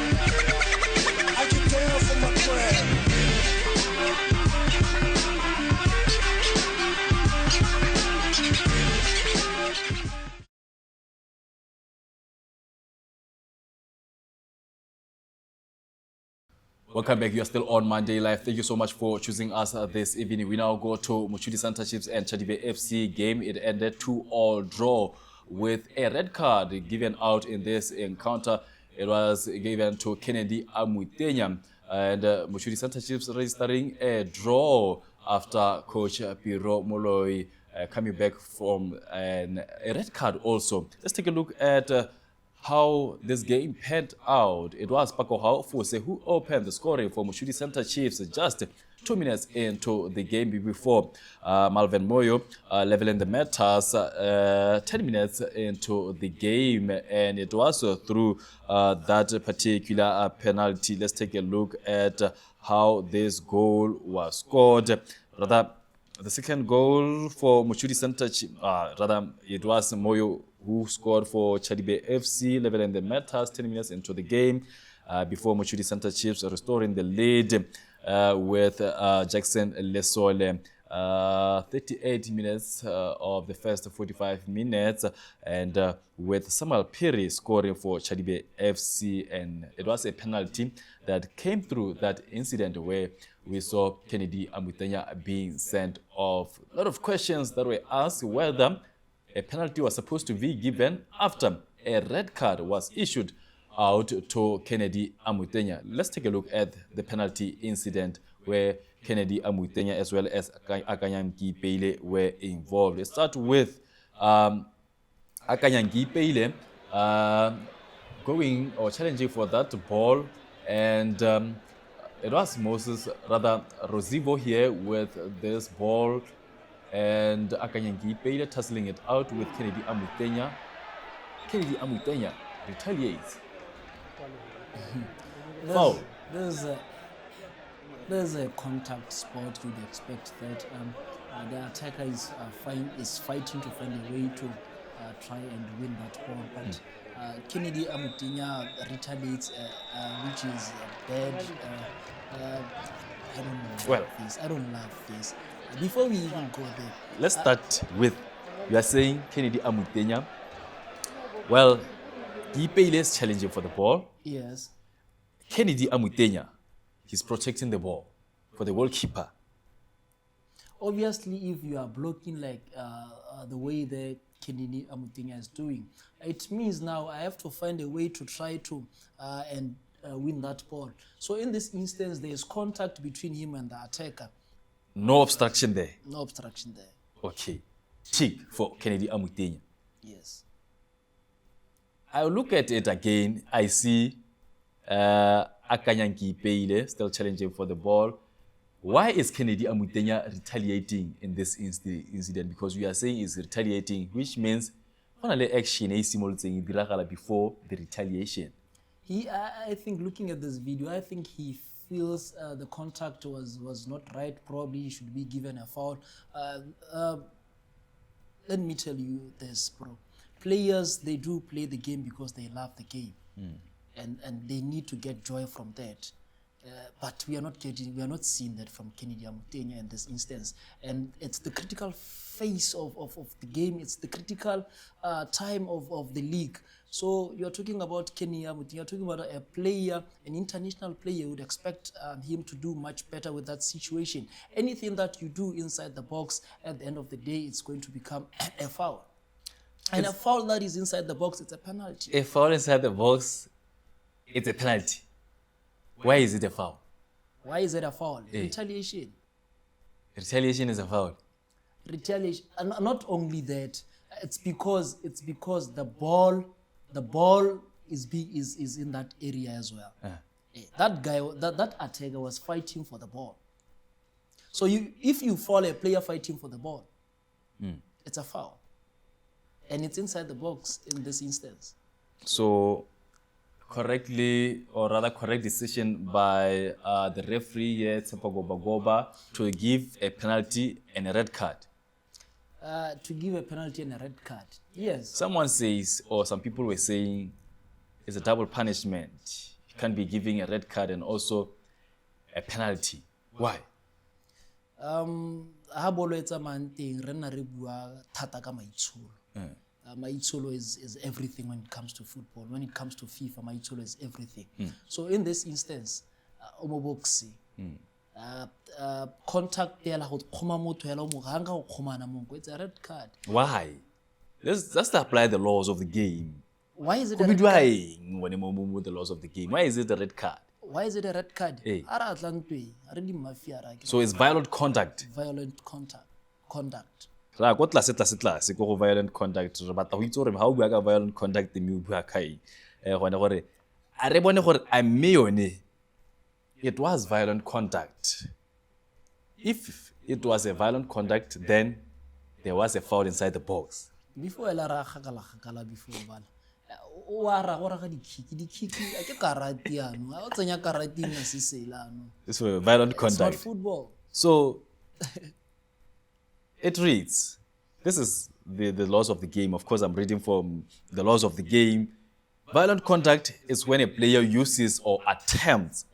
I get down for my friend. Welcome back. You are still on Monday Live. Thank you so much for choosing us this evening. We now go to Mochudi Santa Chiefs and Chadibe FC game. It ended 2-2 draw with a red card given out in this encounter. It was given to Kennedy Amutenya, and Mochudi Santa Chiefs registering a draw after Coach Piro Moloi coming back from a red card also. Let's take a look at how this game panned out. It was Pakohao Fose who opened the scoring for Mochudi Santa Chiefs just 2 minutes into the game before Malvin Moyo leveling the matters 10 minutes into the game, and it was through that particular penalty. Let's take a look at how this goal was scored. Rather, the second goal for Mochudi Santa Chiefs, it was Moyo who scored for Chadibe FC, leveling the matters 10 minutes into the game before Mochudi Santa Chiefs restoring the lead with Jackson Lesole. 38 minutes of the first 45 minutes, and with Samuel Perry scoring for Chadibe FC, and it was a penalty that came through that incident where we saw Kennedy Amutenya being sent off. A lot of questions that were asked whether a penalty was supposed to be given after a red card was issued out to Kennedy Amutenya. Let's take a look at the penalty incident where Kennedy Amutenya as well as Akanyam Kipele were involved. Let's start with Akanyangipeile going or challenging for that ball, and it was rather Rosivo here with this ball, and Akanyangipeile tussling it out with Kennedy Amutenya. Kennedy Amutenya retaliates. Foul. There's a contact sport. You'd expect that the attacker is fighting to find a way to try and win that ball, but Kennedy Amutenya retaliates, which is bad. I don't know. Well, I don't love this. Before we even go there, let's start with, you are saying Kennedy Amutenya. Well, Gipeile is challenging for the ball. yes, Kennedy Amutenya, he's protecting the ball for the goalkeeper. obviously, if you are blocking like the way the Kennedy Amutenya is doing, it means now I have to find a way to try to and win that ball. So in this instance, there is contact between him and the attacker. No obstruction there. No obstruction there. Okay. Tick for Kennedy Amutenya. Yes. I look at it again. I see Akanyangipeile still challenging for the ball. Why is Kennedy Amutenya retaliating in this incident? Because we are saying he's retaliating, which means only action is simulating before the retaliation. I think looking at this video, I think he feels the contact was not right. Probably he should be given a foul. Let me tell you this, bro. Players, they do play the game because they love the game, and they need to get joy from that. But we are not seeing that from Kennedy Amutenya in this instance. And it's the critical phase of the game. It's the critical time of the league. So you're talking about Kennedy Amutenya, you're talking about a player, an international player. You would expect him to do much better with that situation. Anything that you do inside the box, at the end of the day, it's going to become a foul. And a foul that is inside the box, it's a penalty. A foul inside the box, it's a penalty. Why is it a foul? Why is it a foul? Retaliation. Retaliation is a foul. Retaliation. And not only that, it's because the ball is in that area as well. That guy, that attacker was fighting for the ball. So if you foul a player fighting for the ball, it's a foul. And it's inside the box in this instance. So correctly, or rather correct decision by the referee here, Tsepo Goba, to give a penalty and a red card. To give a penalty and a red card, yes. Someone says, or some people were saying, it's a double punishment. You can't be giving a red card and also a penalty. Why? Ha bolo e tsamayang teng re nna re bua thata ka maitsholo. Maitsholo is everything when it comes to football. When it comes to FIFA, maitsholo is everything. So in this instance, omoboxi, contact yela go khoma motho yela mo ga nga go khomana monko, it's a red card. Why? Let's apply the laws of the game. Why is it a red card? With the laws of the game. Why is it a red card? Why is it a red card? Ara atlantwe, re di mafia ra ke. So it's violent conduct. Violent conduct. Ra go tlase go violent conduct. Re batla go itse gore ha o bua ka violent conduct mme o bua kai. Gone gore a re bone gore a mme yone it was violent conduct. If it was a violent conduct, then there was a foul inside the box. Before ela ra gakala before bana. O ara go ra ga dikiki a ke karate ano a o tsenya karate na siselano. This was violent conduct. It's not football. So it reads, this is the laws of the game. Of course, I'm reading from the laws of the game. Violent conduct is when a player uses or attempts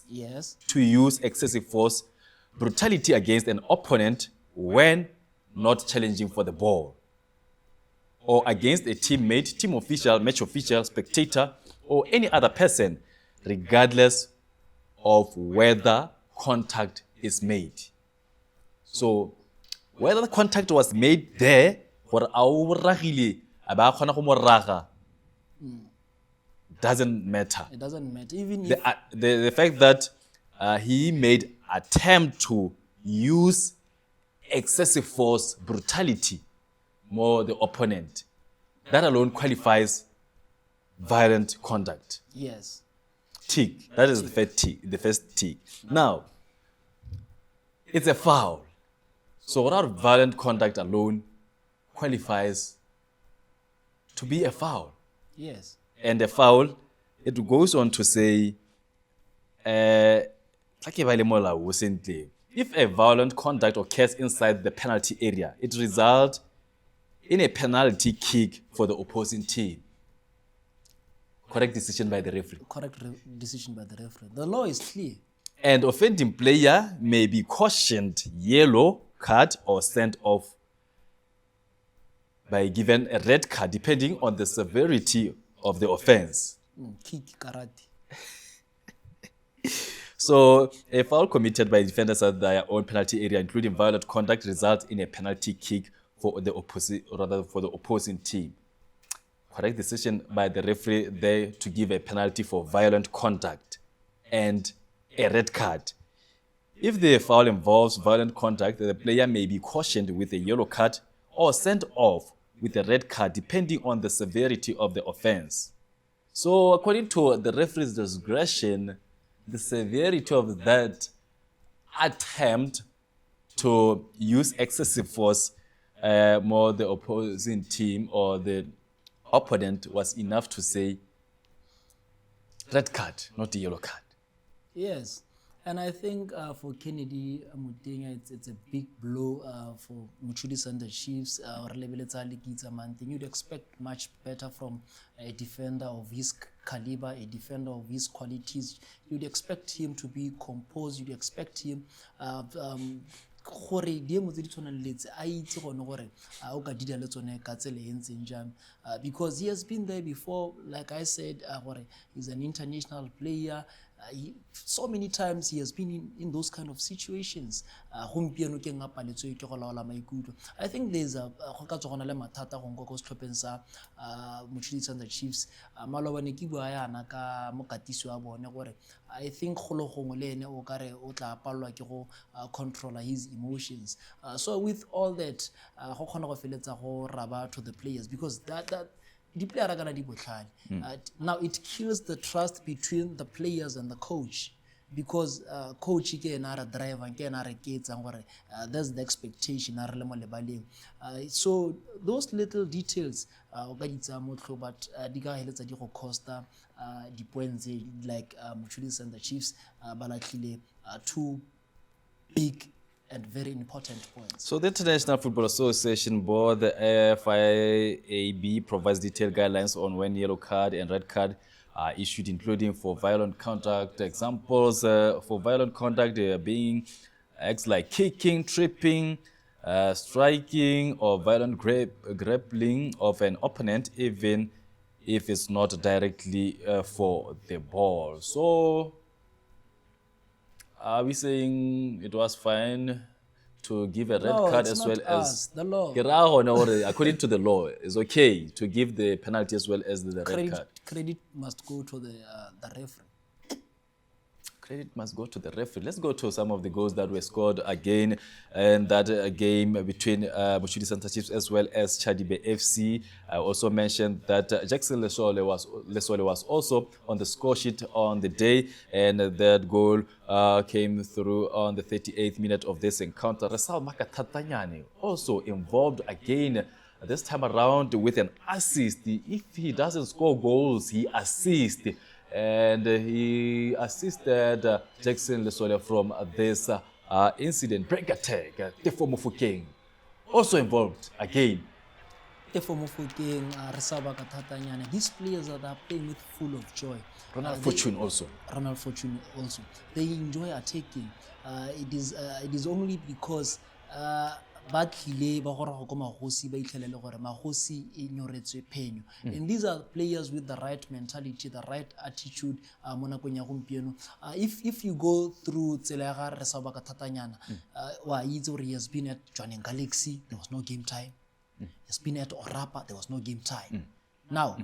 Yes. to use excessive force, brutality against an opponent when not challenging for the ball, or against a teammate, team official, match official, spectator, or any other person, regardless of whether contact is made. So, whether the contact was made there, doesn't matter. It doesn't matter. Even if The fact that he made attempt to use excessive force, brutality, more the opponent, that alone qualifies violent conduct. Yes. Tick. That is the first tick. Now, it's a foul. So without violent conduct alone qualifies to be a foul. Yes. And a foul, it goes on to say, if a violent conduct occurs inside the penalty area, it results in a penalty kick for the opposing team. Correct decision by the referee. Correct decision by the referee. The law is clear. And offending player may be cautioned yellow card or sent off by given a red card depending on the severity of the offense. Kick karate. So a foul committed by defenders at their own penalty area, including violent conduct, results in a penalty kick for the opposing team. Correct decision by the referee there to give a penalty for violent conduct and a red card. If the foul involves violent conduct, the player may be cautioned with a yellow card or sent off with a red card depending on the severity of the offense. So according to the referee's discretion, the severity of that attempt to use excessive force more the opposing team or the opponent was enough to say red card, not a yellow card. Yes. And I think for Kennedy Amutenya, it's a big blow for Muchulis and the Chiefs. You'd expect much better from a defender of his caliber, a defender of his qualities. You'd expect him to be composed. You'd expect him because he has been there before. Like I said, he's an international player. So many times he has been in those kind of situations. I think there's a Muchulis and the Chiefs. I think control his emotions. So with all that, to the players because that the player are gonna now it kills the trust between the players and the coach because coach again are a driver again are kids and that's the expectation so those little details but Costa the points like Muchulis and the Chiefs two big and very important points. So the International Football Association Board, the FIAB, provides detailed guidelines on when yellow card and red card are issued, including for violent conduct. Examples for violent conduct being acts like kicking, tripping, striking, or violent grappling of an opponent, even if it's not directly for the ball. So are we saying it was fine to give a red card as well as the law? According to the law, it's okay to give the penalty as well as the red card. Credit must go to the referee. Credit must go to the referee. Let's go to some of the goals that were scored again in that game between Muchulis and the Chiefs as well as Chadibe FC. I also mentioned that Jackson Lesole was also on the score sheet on the day, and that goal came through on the 38th minute of this encounter. Resal Makathatanyane also involved again this time around with an assist. If he doesn't score goals, he assists. And he assisted Jackson Lesole from this incident. Break attack, Tefo Mofokeng also involved again. Tefo Mofokeng, Resaba Kathatanyane, these players that are playing with full of joy. Ronald Fortune also. They enjoy attacking. It is only because and these are players with the right mentality, the right attitude. If you go through Tselega Resabaka Tatanyana, he has been at Joining Galaxy, there was no game time. He has been at Orapa, there was no game time. Now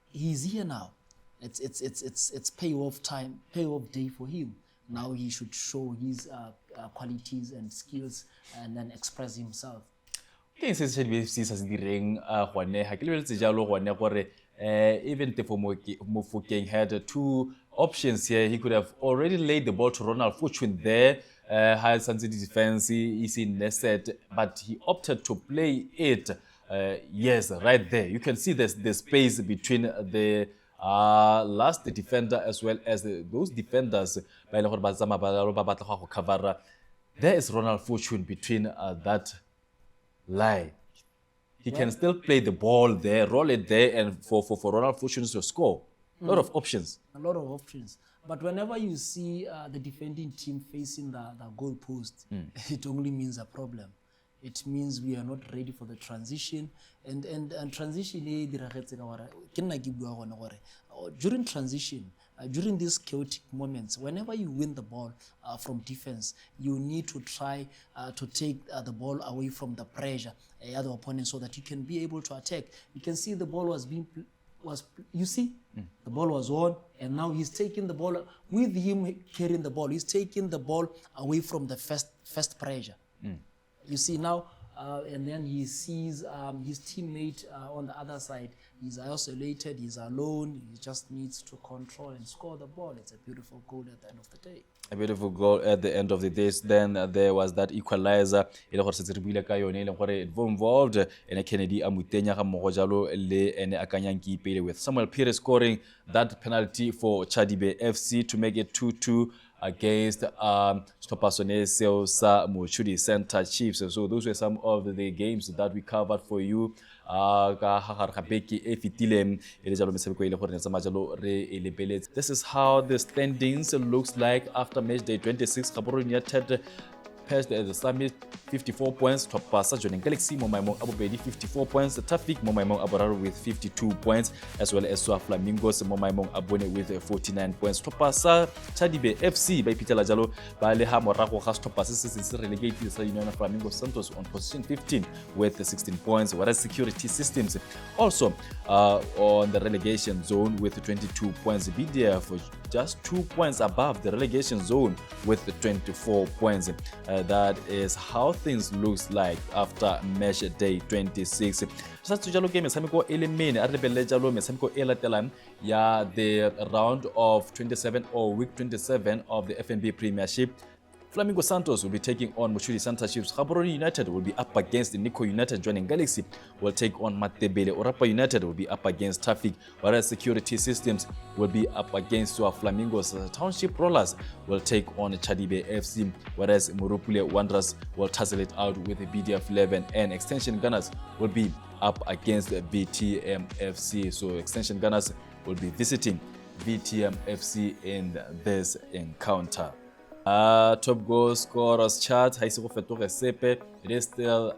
he's here now. It's payoff time, payoff day for him. Now he should show his qualities and skills and then express himself. ke eng se Chadibe FC sa se direng gone ha ke lebeletse jalo gone gore even Tefo Mofokeng had two options here. He could have already laid the ball to Ronald Fortune there, had some defense, is in nested, but he opted to play it. Yes, right there. You can see there's the space between the last defender as well as those defenders. There is Ronald Fortune between that line. He can still play the ball there, roll it there, and for Ronald Fortune to score. A lot of options. A lot of options. But whenever you see the defending team facing the goal post, it only means a problem. It means we are not ready for the transition. And transition, during transition, during these chaotic moments, whenever you win the ball from defense, you need to try to take the ball away from the pressure of the opponent so that you can be able to attack. You can see the ball was being the ball was on, and now he's taking the ball with him carrying the ball. He's taking the ball away from the first pressure. You see now, and then he sees his teammate on the other side. He's isolated, he's alone, he just needs to control and score the ball. It's a beautiful goal at the end of the day. A beautiful goal at the end of the day. Then there was that equalizer. It involved in Kennedy Amutenya with Samuel Pires scoring that penalty for Chadibe FC to make it 2-2 against Stopasone Sa Mochudi Center Chiefs. So those were some of the games that we covered for you. This is how the standings looks like after match day 26. Gaborone United passed the Summit 54 points. Topasa joining Galaxy Momaimong Abobedi 54 points. Tafik Momaimong Aboraru with 52 points, as well as Swa Flamingos Momaimong Abone with 49 points. Topasa Chadibe FC by Peter Lajalo Baleha Morago has Topasa since relegated the Union of Flamingo Santos on position 15 with 16 points, whereas Security Systems also on the relegation zone with 22 points. BDF just 2 points above the relegation zone with 24 points. That is how things looks like after match day 26. The round of 27 or week 27 of the FNB Premiership. Flamingo Santos will be taking on Mochudi Center Chiefs. Gaborone United will be up against Nico United. Joining Galaxy will take on Matebele. Orapa United will be up against Traffic, whereas Security Systems will be up against Flamingos. Township Rollers will take on Chadibe FC, whereas Morupule Wanderers will tussle it out with the BDF 11, and Extension Gunners will be up against BTM FC. So Extension Gunners will be visiting BTM FC in this encounter. Top goal scorers chart ha ise go fetoga sepe. It is still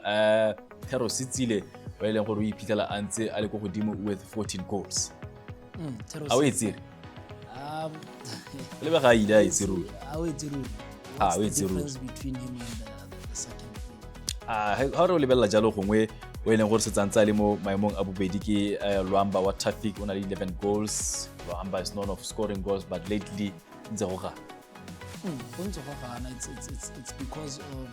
Thero Sitsile wa ile go ipitela antse a le go godimo with 14 goals. A o etsire le ba ga ida itsiro What's the difference between him and the second player? Ha re lebella jalo gongwe o ile go se tsantsa le mo maemong a bobedi ke Luamba wa Traffic o na le 11 goals. Luamba is known of scoring goals, but lately ntse go ga it's because of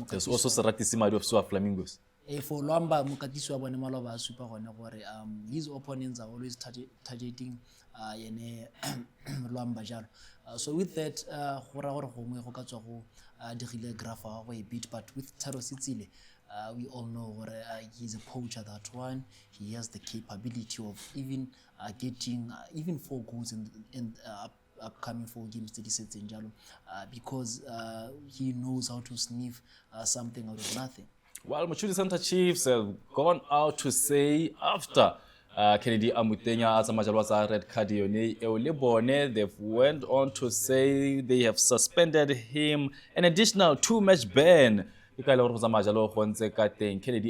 there's also Sarati Simadi of Swa Flamingos. For Luamba Mukatisu Abone Maloba super his opponents are always targeting Luamba Jalo. So with that, a bit, but with Thero Sitsile, we all know he's a poacher, that one. He has the capability of even getting even 4 goals in upcoming 4 games to this because he knows how to sniff something out of nothing. While Mochudi Center Chiefs have gone out to say after Kennedy Amutenya as a Majalwaza red card, they've went on to say they have suspended him an additional 2-match ban. Kennedy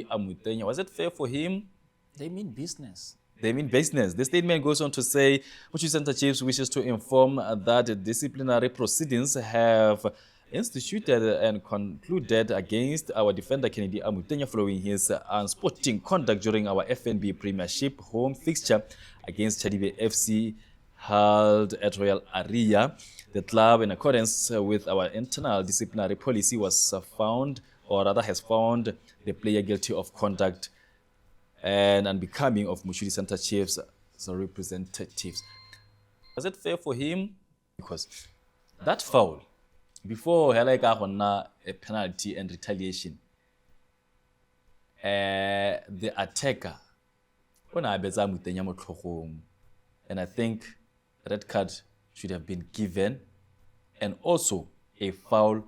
Amutenya, was it fair for him? They mean business. They mean business. The statement goes on to say, Mochudi Center Chiefs wishes to inform that disciplinary proceedings have instituted and concluded against our defender Kennedy Amutenya following his unsporting conduct during our FNB Premiership home fixture against Chadibe FC held at Royal Area. The club, in accordance with our internal disciplinary policy, was found or rather has found the player guilty of conduct and unbecoming of Mushudi Center Chiefs representatives. Was it fair for him? Because that foul, before a penalty and retaliation, the attacker, and I think a red card should have been given, and also a foul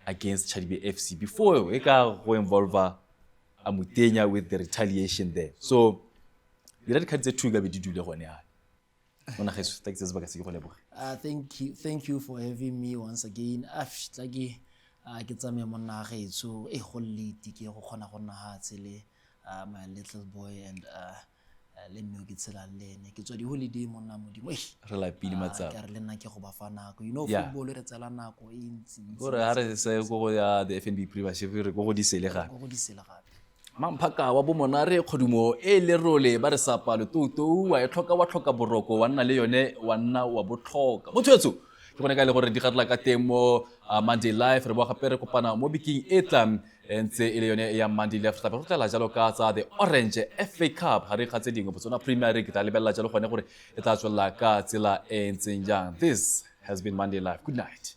against Chadibe FC before we go involve Amutenya with the retaliation there. So the red card is a trigger. Thank you for having me once again. My little boy and let me get to the holiday you know, Yeah. football The FNB privacy Mamphaka wa bomonare khodumo e le role ba re sapa le tutu wa tlhoka boroko wa nna le yone wa nna wa botlhoka motsetso ke bona ka le gore di gatla ka teng mo Monday Live re bo gape re kopana mo biking e tlang ntse e le yone ya Monday Live tla tla jalo ka tsa the Orange FA Cup ha re kgatse dingwe botsona Premier League tla lebella jalo gone gore e tla tswela ka tsela e ntseng jang. This has been Monday Live. Good night.